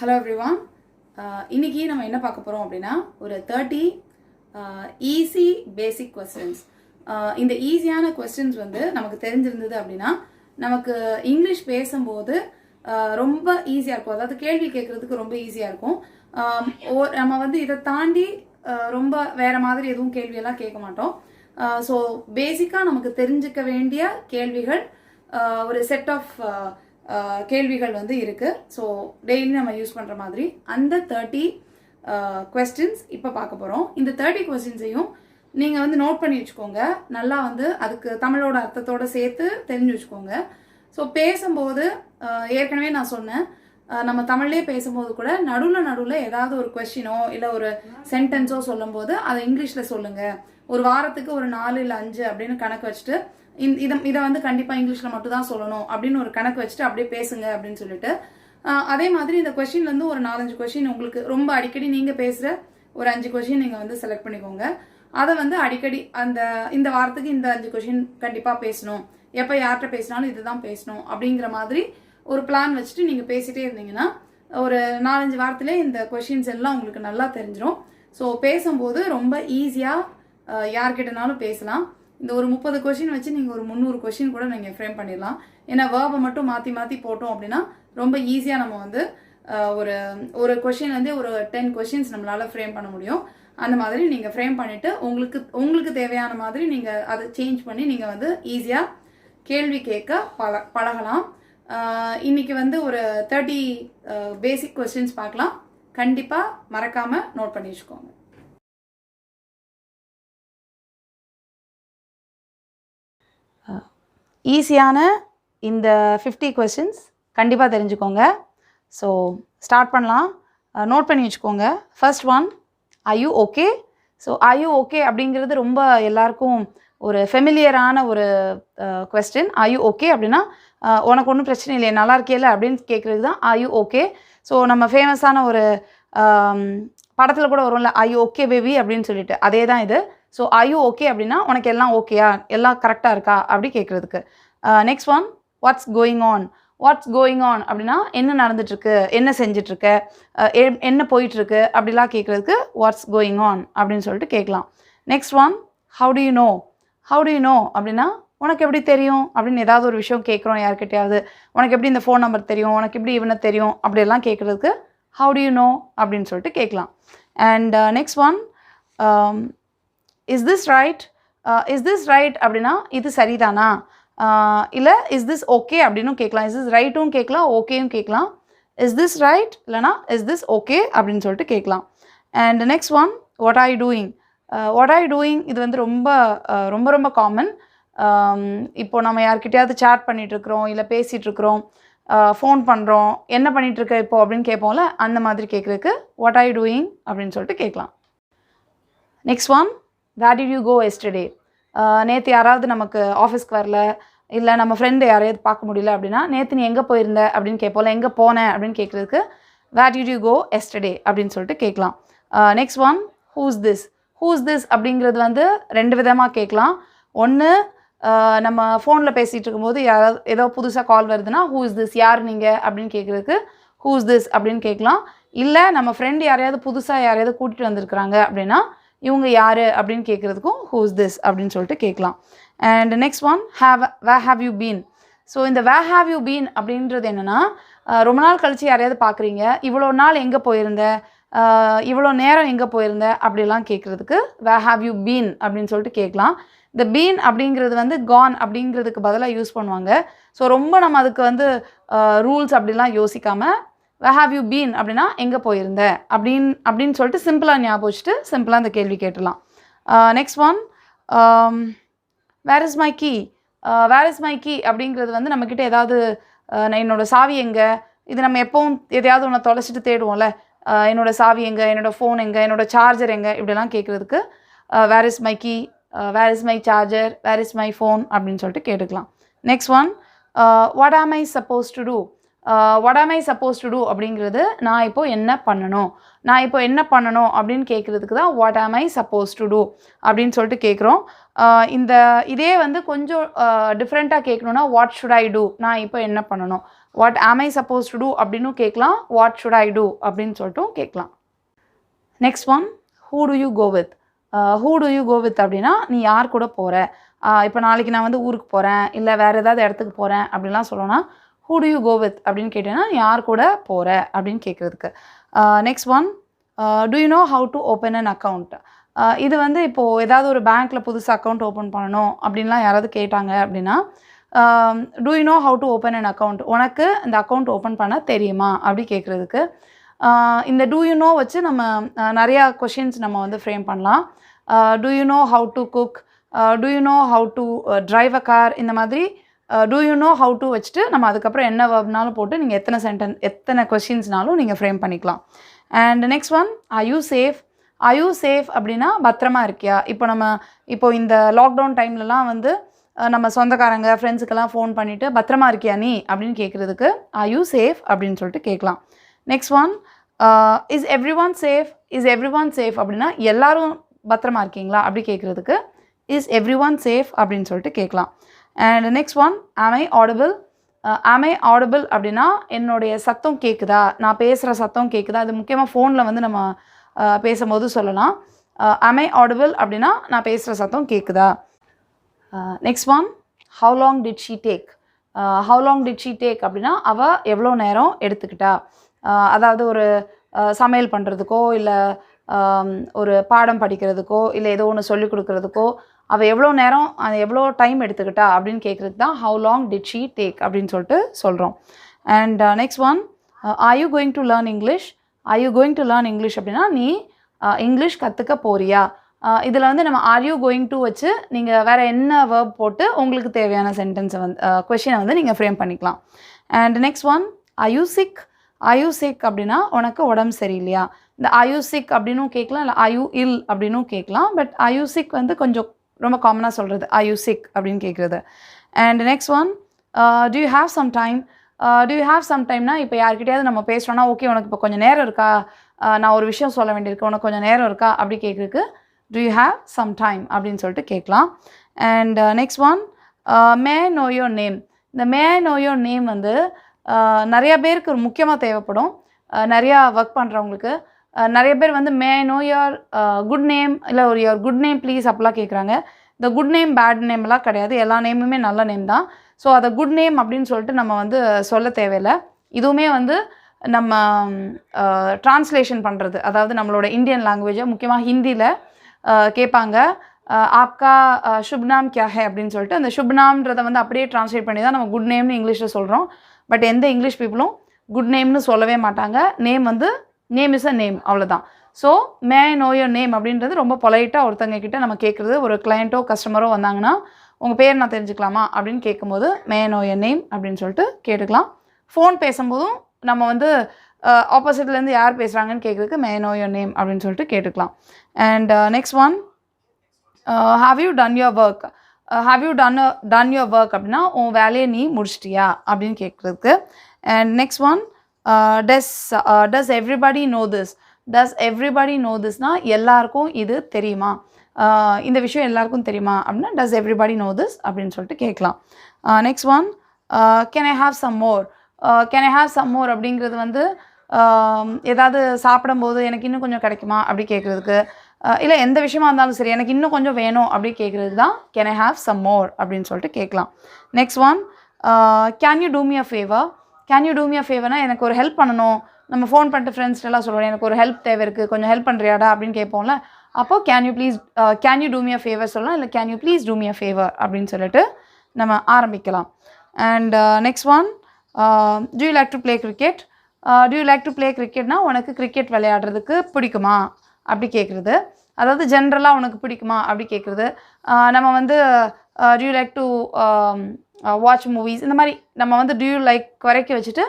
Hello everyone. இன்னைக்கு நம்ம என்ன பார்க்க போகிறோம் அப்படின்னா ஒரு 30 ஈஸி பேசிக் கொஸ்டின்ஸ். இந்த ஈஸியான கொஸ்டின்ஸ் வந்து நமக்கு தெரிஞ்சிருந்தது அப்படின்னா நமக்கு இங்கிலீஷ் பேசும்போது ரொம்ப ஈஸியாக இருக்கும். அதாவது கேள்வி கேட்குறதுக்கு ரொம்ப ஈஸியாக இருக்கும். நம்ம வந்து இதை தாண்டி ரொம்ப வேற மாதிரி எதுவும் கேள்வியெல்லாம் கேட்க மாட்டோம். ஸோ பேசிக்காக நமக்கு தெரிஞ்சுக்க வேண்டிய கேள்விகள் ஒரு செட் ஆஃப் கேள்விகள் வந்து இருக்கு. ஸோ டெய்லி நம்ம யூஸ் பண்ற மாதிரி அந்த 30 கொஸ்டின்ஸ் இப்போ பார்க்க போறோம். இந்த 30 கொஸ்டின்ஸையும் நீங்க வந்து நோட் பண்ணி வச்சுக்கோங்க. நல்லா வந்து அதுக்கு தமிழோட அர்த்தத்தோட சேர்த்து தெரிஞ்சு வச்சுக்கோங்க. ஸோ பேசும்போது ஏற்கனவே நான் சொன்னேன், நம்ம தமிழ்லேயே பேசும்போது கூட நடுவில் ஏதாவது ஒரு கொஸ்டினோ இல்லை ஒரு சென்டென்ஸோ சொல்லும் போது அதை இங்கிலீஷில் சொல்லுங்க. ஒரு வாரத்துக்கு ஒரு 4 இல்லை 5 அப்படின்னு கணக்கு வச்சுட்டு இதை வந்து கண்டிப்பாக இங்கிலீஷில் மட்டும் தான் சொல்லணும் அப்படின்னு ஒரு கணக்கு வச்சுட்டு அப்படியே பேசுங்க அப்படின்னு சொல்லிட்டு, அதே மாதிரி இந்த கொஸ்டின்லேருந்து ஒரு 4-5 கொஸ்டின் உங்களுக்கு ரொம்ப அடிக்கடி நீங்கள் பேசுகிற ஒரு 5 கொஸ்டின் நீங்கள் வந்து செலக்ட் பண்ணிக்கோங்க. அதை வந்து அடிக்கடி இந்த வாரத்துக்கு இந்த 5 கொஸ்டின் கண்டிப்பாக பேசணும், எப்போ யார்கிட்ட பேசினாலும் இதுதான் பேசணும் அப்படிங்கிற மாதிரி ஒரு பிளான் வச்சுட்டு நீங்கள் பேசிட்டே இருந்தீங்கன்னா ஒரு 4-5 வாரத்திலே இந்த கொஸ்டின்ஸ் எல்லாம் உங்களுக்கு நல்லா தெரிஞ்சிடும். ஸோ பேசும்போது ரொம்ப ஈஸியாக யார்கிட்டனாலும் பேசலாம். இந்த ஒரு 30 கொஸ்டின் வச்சு நீங்கள் ஒரு 300 கொஸ்டின் கூட நீங்கள் ஃப்ரேம் பண்ணிடலாம். ஏன்னா வேர்பை மட்டும் மாற்றி போட்டோம் அப்படின்னா ரொம்ப ஈஸியாக நம்ம வந்து ஒரு கொஸ்டின்லேருந்தே ஒரு 10 கொஸ்டின்ஸ் நம்மளால் ஃப்ரேம் பண்ண முடியும். அந்த மாதிரி நீங்கள் ஃப்ரேம் பண்ணிவிட்டு உங்களுக்கு தேவையான மாதிரி நீங்கள் அதை சேஞ்ச் பண்ணி நீங்கள் வந்து ஈஸியாக கேள்வி கேட்க பழகலாம். இன்னைக்கு வந்து ஒரு 30 பேசிக் கொஸ்டின்ஸ் பார்க்கலாம். கண்டிப்பாக மறக்காமல் நோட் பண்ணி வச்சுக்கோங்க. ஈஸியான இந்த 50 கொஸ்டின்ஸ் கண்டிப்பாக தெரிஞ்சுக்கோங்க. ஸோ ஸ்டார்ட் பண்ணலாம். நோட் பண்ணி வச்சுக்கோங்க. First one, are you okay? So are you okay அப்படிங்கிறது ரொம்ப எல்லாருக்கும் ஒரு ஃபெமிலியரான ஒரு கொஸ்டின். ஆர் யூ ஓகே அப்படின்னா உனக்கு ஒன்றும் பிரச்சனை இல்லையே, நல்லா இருக்கேல அப்படின்னு கேட்குறது தான் ஆர் யூ ஓகே. ஸோ நம்ம ஃபேமஸான ஒரு படத்தில் கூட வரும்ல, ஆர் யூ ஓகே பேபி அப்படின்னு சொல்லிட்டு, அதே தான் இது. ஸோ ஆர் யூ ஓகே அப்படின்னா உனக்கு எல்லாம் ஓகேயா, எல்லாம் கரெக்டாக இருக்கா அப்படி கேட்குறதுக்கு. Next one, what's going on? What's going on அப்படின்னா என்ன நடந்துட்டுருக்கு, என்ன செஞ்சிட்ருக்க, என்ன போயிட்டுருக்கு அப்படிலாம் கேட்குறதுக்கு வாட்ஸ் கோயிங் ஆன் அப்படின்னு சொல்லிட்டு கேட்கலாம். Next one, how to you know? How to you no அப்படின்னா உனக்கு எப்படி தெரியும் அப்படின்னு ஏதாவது ஒரு விஷயம் கேட்குறோம் யார்கிட்டையாவது. உனக்கு எப்படி இந்த ஃபோன் நம்பர் தெரியும், உனக்கு எப்படி இவனை தெரியும் அப்படியெல்லாம் கேட்குறதுக்கு ஹவு டு யூ நோ அப்படின்னு சொல்லிட்டு கேட்கலாம். And next one, is this right? Is this right அப்படின்னா இது சரிதானா, இல்லை இஸ் திஸ் ஓகே அப்படின்னு கேட்கலாம். இஸ் திஸ் ரைட்டும் கேட்கலாம், ஓகேயும் கேட்கலாம். இஸ் திஸ் ரைட் இல்லைனா இஸ் திஸ் ஓகே அப்படின்னு சொல்லிட்டு கேட்கலாம். And next one, what are you doing? What are you doing இது வந்து ரொம்ப காமன். இப்போ நம்ம யார்கிட்டையாவது சேட் பண்ணிகிட்ருக்குறோம், இல்லை பேசிகிட்ருக்குறோம், ஃபோன் பண்ணுறோம், என்ன பண்ணிகிட்ருக்க இப்போ அப்படின்னு கேட்போம்ல, அந்த மாதிரி கேட்குறதுக்கு வாட் ஆர் யூ டூயிங் அப்படின்னு சொல்லிட்டு கேட்கலாம். Next one, where did you go yesterday? நேற்று யாராவது நமக்கு ஆஃபீஸ்க்கு வரல, இல்லை நம்ம ஃப்ரெண்டு யாரையாவது பார்க்க முடியல அப்படின்னா நேற்று நீ எங்கே போயிருந்த அப்படின்னு கேட்போம்ல, எங்கே போனேன் அப்படின்னு கேட்குறதுக்கு where did you go yesterday அப்படின்னு சொல்லிட்டு கேட்கலாம். Next one, who's this? Who's this அப்படிங்கிறது வந்து 2 விதமாக கேட்கலாம். ஒன்று, நம்ம ஃபோனில் பேசிகிட்டு இருக்கும்போது யாராவது ஏதோ புதுசாக கால் வருதுன்னா ஹூஸ் திஸ், யார் நீங்கள் அப்படின்னு கேட்குறதுக்கு ஹூஸ் திஸ் அப்படின்னு கேட்கலாம். இல்லை நம்ம ஃப்ரெண்டு யாரையாவது புதுசாக யாரையாவது கூட்டிகிட்டு வந்திருக்கிறாங்க அப்படின்னா இவங்க யார் அப்படின்னு கேட்குறதுக்கும் ஹூஸ் திஸ் அப்படின்னு சொல்லிட்டு கேட்கலாம். And next one, where have you been? So இந்த வேர் ஹாவ் யூ பீன் அப்படின்றது என்னென்னா, ரொம்ப நாள் கழித்து யாரையாவது பார்க்குறீங்க, இவ்வளோ நாள் எங்கே போயிருந்த, இவ்வளோ நேரம் எங்கே போயிருந்த அப்படிலாம் கேட்குறதுக்கு வேர் ஹாவ் யூ பீன் அப்படின்னு சொல்லிட்டு கேட்கலாம். இந்த பீன் அப்படிங்கிறது வந்து கான் அப்படிங்கிறதுக்கு பதிலாக யூஸ் பண்ணுவாங்க. ஸோ ரொம்ப நம்ம அதுக்கு வந்து ரூல்ஸ் அப்படிலாம் யோசிக்காமல் வேர் ஹாவ் யூ பீன் அப்படின்னா எங்கே போயிருந்த அப்படின்னு சொல்லிட்டு சிம்பிளாக ஞாபகம் வச்சுட்டு சிம்பிளாக அந்த கேள்வி கேட்டுடலாம். Next one, where is my key? Where is my key அப்படிங்கிறது வந்து நம்மக்கிட்ட ஏதாவது என்னோடய சாவி எங்கே, இது நம்ம எப்போவும் எதையாவது ஒன்று தொலைச்சிட்டு தேடுவோம்ல, என்னோடய சாவி எங்கே, என்னோடய ஃபோன் எங்கே, என்னோடய சார்ஜர் எங்கே இப்படிலாம் கேட்குறதுக்கு where is my key, where is my charger, where is my phone அப்படின்னு சொல்லிட்டு கேட்டுக்கலாம். Next one, what am I suppose to do? What am I suppose to two அப்படிங்கிறது நான் இப்போ என்ன பண்ணணும், அப்படின்னு கேட்குறதுக்கு தான் what am I suppose to two அப்படின்னு சொல்லிட்டு கேட்குறோம். இதே வந்து கொஞ்சம் டிஃப்ரெண்ட்டாக கேட்கணுன்னா வாட் ஷுட் ஐ டூ, நான் இப்போ என்ன பண்ணணும் what am I suppose to two அப்படின்னு கேட்கலாம், வாட் ஷுட் ஐ டூ அப்படின்னு சொல்லிட்டும் கேட்கலாம். Next one, who do you go with. Who do you go with அப்படின்னா நீ யார் கூட போகிற. இப்போ நாளைக்கு நான் வந்து ஊருக்கு போகிறேன், இல்லை வேறு ஏதாவது இடத்துக்கு போகிறேன் அப்படின்லாம் சொல்லணும்னா who do you go with அப்படின்னு கேட்டேன்னா நீ யார் கூட போகிற அப்படின்னு கேட்குறதுக்கு. Next one, do you know how to open an account. இது வந்து இப்போது ஏதாவது ஒரு பேங்க்கில் புதுசு அக்கௌண்ட் ஓப்பன் பண்ணணும் அப்படின்லாம் யாராவது கேட்டாங்க அப்படின்னா to you know how to open an account, உனக்கு இந்த அக்கௌண்ட் ஓப்பன் பண்ண தெரியுமா அப்படி கேட்குறதுக்கு. இந்த டூ யூ நோ வச்சு நம்ம நிறையா கொஷின்ஸ் நம்ம வந்து ஃப்ரேம் பண்ணலாம். Do you know how to cook, do you know how to drive a car, இந்த மாதிரி do you know how to வச்சுட்டு நம்ம அதுக்கப்புறம் என்ன வேர்ப்னாலும் போட்டு நீங்கள் எத்தனை கொஷின்ஸ்னாலும் நீங்கள் ஃப்ரேம் பண்ணிக்கலாம். And next one, are you safe. Are you safe அப்படின்னா பத்திரமா இருக்கியா. இப்போ இந்த லாக்டவுன் டைம்லலாம் வந்து நம்ம சொந்தக்காரங்க ஃப்ரெண்ட்ஸுக்கெல்லாம் ஃபோன் பண்ணிவிட்டு பத்திரமா இருக்கியா நீ அப்படின்னு கேட்குறதுக்கு ஆர் யூ சேஃப் அப்படின்னு சொல்லிட்டு கேட்கலாம். Next one, is every one safe. Is every one safe அப்படின்னா எல்லோரும் பத்திரமா இருக்கீங்களா அப்படி கேட்குறதுக்கு இஸ் எவ்ரி ஒன் சேஃப் அப்படின்னு சொல்லிட்டு கேட்கலாம். அண்ட் நெக்ஸ்ட் ஒன், ஆம் ஐ ஆடிபிள். ஆம் ஐ ஆடிபிள் அப்படின்னா என்னுடைய சத்தம் கேட்குதா, நான் பேசுகிற சத்தம் கேட்குதா. அது முக்கியமாக ஃபோனில் வந்து நம்ம பேசும்போது சொல்லலாம். ஆம் ஐ ஆடிபிள் அப்படின்னா நான் பேசுகிற சத்தம் கேட்குதா. Next one, how long did she take. How long did she take அப்படின்னா அவள் எவ்வளோ நேரம் எடுத்துக்கிட்டா. அதாவது ஒரு சமையல் பண்ணுறதுக்கோ இல்லை ஒரு பாடம் படிக்கிறதுக்கோ இல்லை ஏதோ ஒன்று சொல்லிக் கொடுக்குறதுக்கோ அவள் எவ்வளோ நேரம் எவ்வளோ டைம் எடுத்துக்கிட்டா அப்படின்னு கேட்குறதுக்கு தான் how long did she take அப்படின்னு சொல்லிட்டு சொல்கிறோம். And next one, are you going to learn English. Are you going to learn English அப்படின்னா நீ இங்கிலீஷ் கற்றுக்க போறியா. இதில் வந்து நம்ம ஆர் யூ கோயிங் டு வச்சு நீங்கள் வேறு என்ன வேர்ப் போட்டு உங்களுக்கு தேவையான சென்டென்ஸை வந்து கொஷினை வந்து நீங்கள் ஃப்ரேம் பண்ணிக்கலாம். And next one, are you sick. Are you sick அப்படின்னா உனக்கு உடம்பு சரியில்லையா. இந்த ஆர் யூ சிக் அப்படின்னும் கேட்கலாம், இல்லை ஆர் யூ இல் அப்படின்னும் கேட்கலாம். பட் ஆர் யூ சிக் வந்து கொஞ்சம் ரொம்ப காமனாக சொல்கிறது ஆர் யூ சிக் அப்படின்னு கேட்குறது. And next one, do you have some time. Do you have some டைம்னா இப்போ யார்கிட்டயாவது நம்ம பேசுகிறோன்னா ஓகே உனக்கு இப்போ கொஞ்சம் நேரம் இருக்கா, நான் ஒரு விஷயம் சொல்ல வேண்டியிருக்கு, உனக்கு கொஞ்சம் நேரம் இருக்கா அப்படி கேட்குறதுக்கு do you have some time அப்படின்னு சொல்லிட்டு கேட்கலாம். And next one, may I know your name. இந்த may I know your name வந்து நிறையா பேருக்கு ஒரு முக்கியமாக தேவைப்படும். நிறையா ஒர்க் பண்ணுறவங்களுக்கு நிறைய பேர் வந்து may I know your good name இல்லை ஒரு யோர் குட் நேம் ப்ளீஸ் அப்படிலாம் கேட்குறாங்க. இந்த குட் நேம் பேட் நேம்லாம் கிடையாது, எல்லா நேமுமே நல்ல நேம் தான். ஸோ அதை குட் நேம் அப்படின்னு சொல்லிட்டு நம்ம வந்து சொல்ல தேவையில்லை. இதுவுமே வந்து நம்ம ட்ரான்ஸ்லேஷன் பண்ணுறது, அதாவது நம்மளோட இந்தியன் லாங்குவேஜை முக்கியமாக ஹிந்தியில் கேட்பாங்க. ஆப்கா சுப்நாம் கியா ஹே அப்படின்னு சொல்லிட்டு அந்த சுப்நாம்ன்றதை வந்து அப்படியே ட்ரான்ஸ்லேட் பண்ணி தான் நம்ம குட் நேம்னு இங்கிலீஷில் சொல்கிறோம். பட் எந்த இங்கிலீஷ் பீப்புளும் குட் நேம்னு சொல்லவே மாட்டாங்க. நேம் வந்து நேம் இஸ் அ நேம், அவ்வளோதான். So May I know your name அப்படின்றது ரொம்ப பொலைட்டாக ஒருத்தங்க கிட்ட நம்ம கேட்குறது. ஒரு கிளையண்ட்டோ கஸ்டமரோ வந்தாங்கன்னா உங்கள் பேர் நான் தெரிஞ்சுக்கலாமா அப்படின்னு கேட்கும்போது மே ஐ நோ யோர் நேம் அப்படின்னு சொல்லிட்டு கேட்டுக்கலாம். ஃபோன் பேசும்போதும் நம்ம வந்து ஆப்போசிட்லேருந்து யார் பேசுகிறாங்கன்னு கேட்குறதுக்கு may I know your name அப்படின்னு சொல்லிட்டு கேட்டுக்கலாம். And next one, have you done your work. Have you done your work அப்படின்னா உன் வேலையை நீ முடிச்சிட்டியா அப்படின்னு கேட்குறதுக்கு. And next one, does everybody know this. Does everybody know திஸ்னால் எல்லாருக்கும் இது தெரியுமா, இந்த விஷயம் எல்லாருக்கும் தெரியுமா அப்படின்னா டஸ் எவ்ரிபடி நோ திஸ் அப்படின்னு சொல்லிட்டு கேட்கலாம். Next one, can I have some more. Can I have some more அப்படிங்கிறது வந்து ஏதாவது சாப்பிடும்போது எனக்கு இன்னும் கொஞ்சம் கிடைக்குமா அப்படி கேட்குறதுக்கு, இல்லை எந்த விஷயமா இருந்தாலும் சரி எனக்கு இன்னும் கொஞ்சம் வேணும் அப்படி கேட்குறது தான் can I have some more அப்படின்னு சொல்லிட்டு கேட்கலாம். Next one, can you do me a favour. Can you do me a ஃபேவர்னால் எனக்கு ஒரு ஹெல்ப் பண்ணணும். நம்ம ஃபோன் பண்ணிட்டு ஃப்ரெண்ட்ஸ்டெல்லாம் சொல்லுவோம் எனக்கு ஒரு ஹெல்ப் தேவை இருக்குது, கொஞ்சம் ஹெல்ப் பண்ணுறியாடா அப்படின்னு கேட்போம்ல. அப்போது can you do me a favour சொல்லலாம், இல்லை can you please do me a favour அப்படின்னு சொல்லிட்டு நம்ம ஆரம்பிக்கலாம். And next one, do you like to play cricket. Do you like to play கிரிக்கெட்னா உனக்கு கிரிக்கெட் விளையாடுறதுக்கு பிடிக்குமா அப்படி கேட்குறது. அதாவது ஜென்ரலாக உனக்கு பிடிக்குமா அப்படி கேட்குறது. நம்ம வந்து do you like to watch movies, இந்த மாதிரி நம்ம வந்து டூ யூ லைக் குறைக்க வச்சுட்டு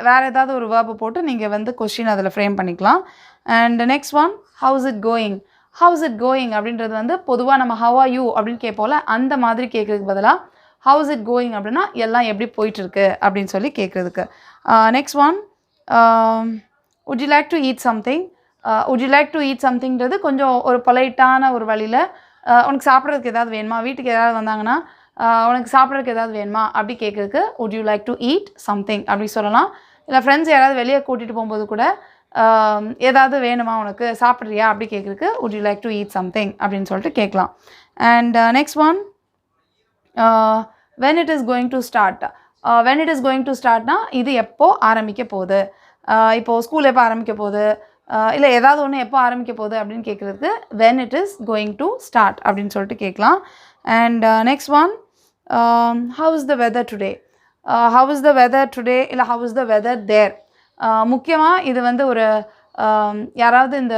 வேறு ஏதாவது ஒரு வேர்பை போட்டு நீங்கள் வந்து கொஸ்டின் அதில் ஃப்ரேம் பண்ணிக்கலாம். And next one, how's it going. How's it going அப்படின்றது வந்து பொதுவாக நம்ம ஹவ் ஆர் யூ அப்படின்னு கேட்போம்ல, அந்த மாதிரி கேட்குறதுக்கு பதிலாக ஹவுஸ் இட் கோயிங் அப்படின்னா எல்லாம் எப்படி போயிட்டுருக்கு அப்படின்னு சொல்லி கேட்குறதுக்கு. Next one, would you like to eat something. would you like to eat somethingன்றது கொஞ்சம் ஒரு பொலைட்டான ஒரு வழியில் உனக்கு சாப்பிட்றதுக்கு ஏதாவது வேணுமா, வீட்டுக்கு ஏதாவது வந்தாங்கன்னா உனக்கு சாப்பிட்றதுக்கு ஏதாவது வேணுமா அப்படி கேட்குறதுக்கு would you like to eat something அப்படி சொல்லலாம். இல்லை ஃப்ரெண்ட்ஸ் யாராவது வெளியே கூட்டிகிட்டு போகும்போது கூட ஏதாவது வேணுமா உனக்கு சாப்பிட்றியா அப்படி கேட்குறதுக்கு would you like to eat something அப்படின்னு சொல்லிட்டு கேட்கலாம். And next one when it is going to start. when it is going to startனா இது எப்போ ஆரம்பிக்க போகுது, இப்போது ஸ்கூல் எப்போ ஆரம்பிக்க போகுது, இல்லை ஏதாவது ஒன்று எப்போ ஆரம்பிக்க போகுது அப்படின்னு கேட்குறதுக்கு when it is going to start அப்படின்னு சொல்லிட்டு கேட்கலாம். And next one how is the weather today. how is the weather today இல்லை how is the weather there. முக்கியமாக இது வந்து ஒரு யாராவது இந்த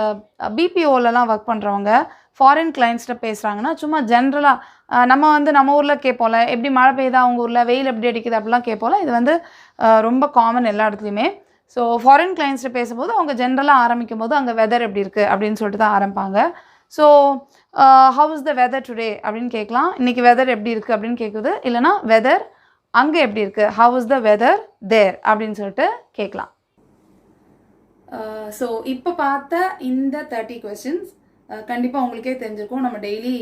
பிபிஓலலாம் ஒர்க் பண்ணுறவங்க ஃபாரின் கிளைண்ட்ஸ்கிட்ட பேசுகிறாங்கன்னா சும்மா ஜென்ரலாக நம்ம ஊரில் கேட்போம்ல, எப்படி மழை பெய்யுதா அவங்க ஊரில், வெயில் எப்படி அடிக்குது அப்படிலாம் கேட்போம்ல. இது வந்து ரொம்ப காமன் எல்லா இடத்துலையுமே. ஸோ ஃபாரின் கிளைண்ட்ஸ்கிட்ட பேசும்போது அவங்க ஜென்ரலாக ஆரம்பிக்கும் போது அங்கே வெதர் எப்படி இருக்குது அப்படின்னு சொல்லிட்டு தான் ஆரம்பிப்பாங்க. So how is the weather today அப்படின்னு கேட்கலாம். இன்றைக்கி வெதர் எப்படி இருக்குது அப்படின்னு கேட்குது. இல்லைனா வெதர் அங்கே எப்படி இருக்குது, ஹவ் இஸ் த வெதர் தேர் அப்படின்னு சொல்லிட்டு கேட்கலாம். ஸோ இப்போ பார்த்த இந்த 30 கொஸ்டின்ஸ் கண்டிப்பாக உங்களுக்கே தெரிஞ்சிருக்கும். நம்ம டெய்லி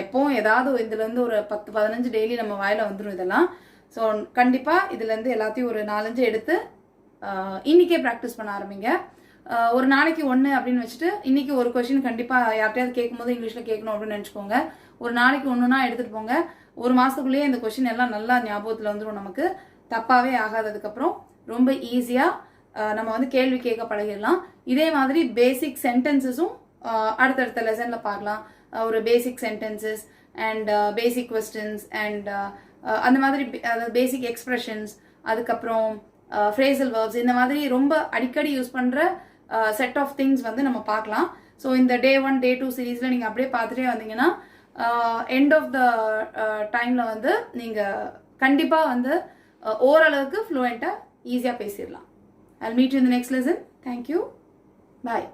எப்போவும் ஏதாவது இதுலேருந்து ஒரு 10-15 டெய்லி நம்ம வாயில் வந்துடும் இதெல்லாம். ஸோ கண்டிப்பாக இதுலேருந்து எல்லாத்தையும் ஒரு 4-5 எடுத்து இன்றைக்கே ப்ராக்டிஸ் பண்ண ஆரம்பிங்க. ஒரு நாளைக்கு 1 அப்படின்னு வச்சுட்டு இன்றைக்கி ஒரு கொஷின் கண்டிப்பாக யார்ட்டையாவது கேட்கும்போது இங்கிலீஷில் கேட்கணும் அப்படின்னு நினச்சிக்கோங்க. ஒரு நாளைக்கு 1னா எடுத்துகிட்டு போங்க. ஒரு மாதத்துக்குள்ளேயே இந்த கொஷின் எல்லாம் நல்லா ஞாபகத்தில் வந்துடும். நமக்கு தப்பாகவே ஆகாததுக்கப்புறம் ரொம்ப ஈஸியாக நம்ம வந்து கேள்வி கேட்க பழகிடலாம். இதே மாதிரி பேசிக் சென்டென்சஸும் அடுத்தடுத்த லெசனில் பார்க்கலாம். ஒரு basic sentences and basic questions and அந்த மாதிரி பேசிக் எக்ஸ்ப்ரெஷன்ஸ், அதுக்கப்புறம் ஃப்ரேசல் வேர்ப்ஸ், இந்த மாதிரி ரொம்ப அடிக்கடி யூஸ் பண்ணுற செட் ஆஃப் திங்ஸ் வந்து நம்ம பார்க்கலாம். ஸோ இந்த Day 1 Day 2 சீரீஸில் நீங்கள் அப்படியே பார்த்துட்டே வந்தீங்கன்னா எண்ட் ஆஃப் த டைமில் வந்து நீங்கள் கண்டிப்பாக வந்து ஓரளவுக்கு ஃப்ளூயண்ட்டாக ஈஸியாக பேசிடலாம். I'll meet you in the next lesson. Thank you. Bye.